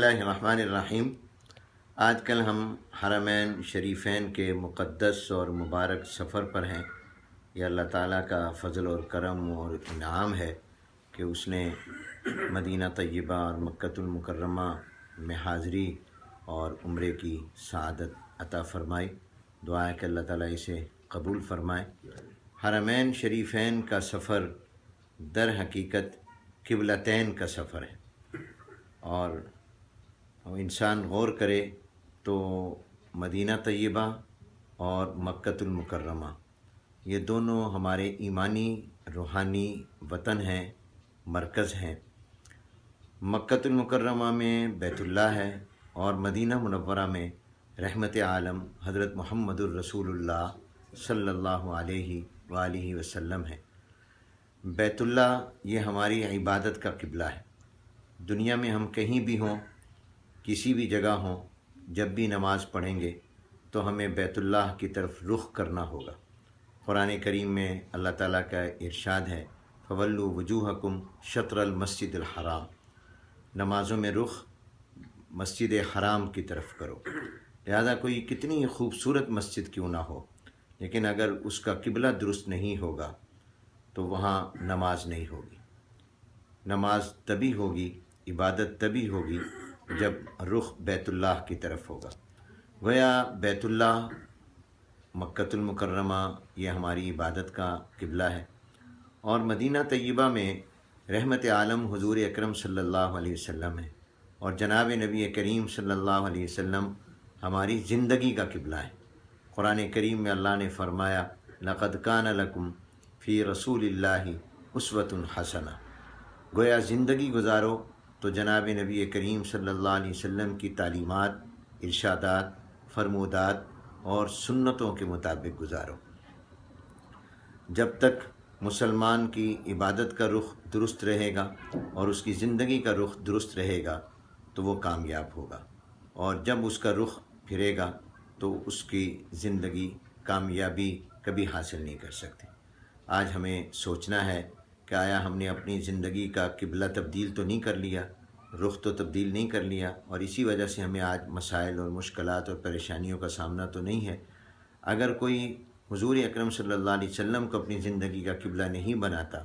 بسم اللہ الرحمن الرحیم۔ آج کل ہم حرمین شریفین کے مقدس اور مبارک سفر پر ہیں۔ یہ اللہ تعالیٰ کا فضل اور کرم اور انعام ہے کہ اس نے مدینہ طیبہ اور مکۃ المکرمہ میں حاضری اور عمرے کی سعادت عطا فرمائی۔ دعا ہے کہ اللہ تعالیٰ اسے قبول فرمائے۔ حرمین شریفین کا سفر در حقیقت قبلتین کا سفر ہے، اور انسان غور کرے تو مدینہ طیبہ اور مکۃ المکرمہ یہ دونوں ہمارے ایمانی روحانی وطن ہیں، مرکز ہیں۔ مکۃ المکرمہ میں بیت اللہ ہے اور مدینہ منورہ میں رحمت عالم حضرت محمد الرسول اللہ صلی اللہ علیہ وآلہ وسلم ہے۔ بیت اللہ یہ ہماری عبادت کا قبلہ ہے۔ دنیا میں ہم کہیں بھی ہوں، کسی بھی جگہ ہوں، جب بھی نماز پڑھیں گے تو ہمیں بیت اللہ کی طرف رخ کرنا ہوگا۔ قرآن کریم میں اللہ تعالیٰ کا ارشاد ہے، فَوَلُّوا وُجُوهَكُمْ شَطْرَ الْمَسْجِدِ الْحَرَامِ، نمازوں میں رخ مسجد حرام کی طرف کرو۔ لہذا کوئی کتنی خوبصورت مسجد کیوں نہ ہو، لیکن اگر اس کا قبلہ درست نہیں ہوگا تو وہاں نماز نہیں ہوگی۔ نماز تبھی ہوگی، عبادت تبھی ہوگی جب رخ بیت اللہ کی طرف ہوگا۔ گویا بیت اللہ مکۃ المکرمہ یہ ہماری عبادت کا قبلہ ہے، اور مدینہ طیبہ میں رحمت عالم حضور اکرم صلی اللہ علیہ وسلم ہے، اور جناب نبی کریم صلی اللہ علیہ وسلم ہماری زندگی کا قبلہ ہے۔ قرآن کریم میں اللہ نے فرمایا، لَقَدْ كَانَ لَكُمْ فِي رَسُولِ اللَّهِ أُسْوَةٌ حَسَنَةٌ، گویا زندگی گزارو تو جناب نبی کریم صلی اللہ علیہ وسلم کی تعلیمات، ارشادات، فرمودات اور سنتوں کے مطابق گزارو۔ جب تک مسلمان کی عبادت کا رخ درست رہے گا اور اس کی زندگی کا رخ درست رہے گا تو وہ کامیاب ہوگا، اور جب اس کا رخ پھرے گا تو اس کی زندگی کامیابی کبھی حاصل نہیں کر سکتی۔ آج ہمیں سوچنا ہے کہ آیا ہم نے اپنی زندگی کا قبلہ تبدیل تو نہیں کر لیا، رخ تو تبدیل نہیں کر لیا، اور اسی وجہ سے ہمیں آج مسائل اور مشکلات اور پریشانیوں کا سامنا تو نہیں ہے۔ اگر کوئی حضور اکرم صلی اللہ علیہ وسلم کو اپنی زندگی کا قبلہ نہیں بناتا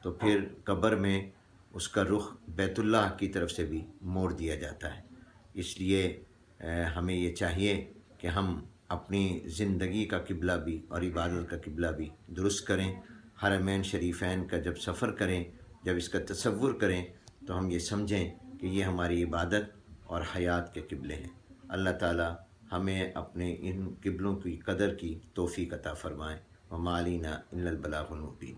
تو پھر قبر میں اس کا رخ بیت اللہ کی طرف سے بھی موڑ دیا جاتا ہے۔ اس لیے ہمیں یہ چاہیے کہ ہم اپنی زندگی کا قبلہ بھی اور عبادت کا قبلہ بھی درست کریں۔ حرمین شریفین کا جب سفر کریں، جب اس کا تصور کریں تو ہم یہ سمجھیں کہ یہ ہماری عبادت اور حیات کے قبلے ہیں۔ اللہ تعالی ہمیں اپنے ان قبلوں کی قدر کی توفیق عطا فرمائیں۔ وما علینا الا البلاغ المبین۔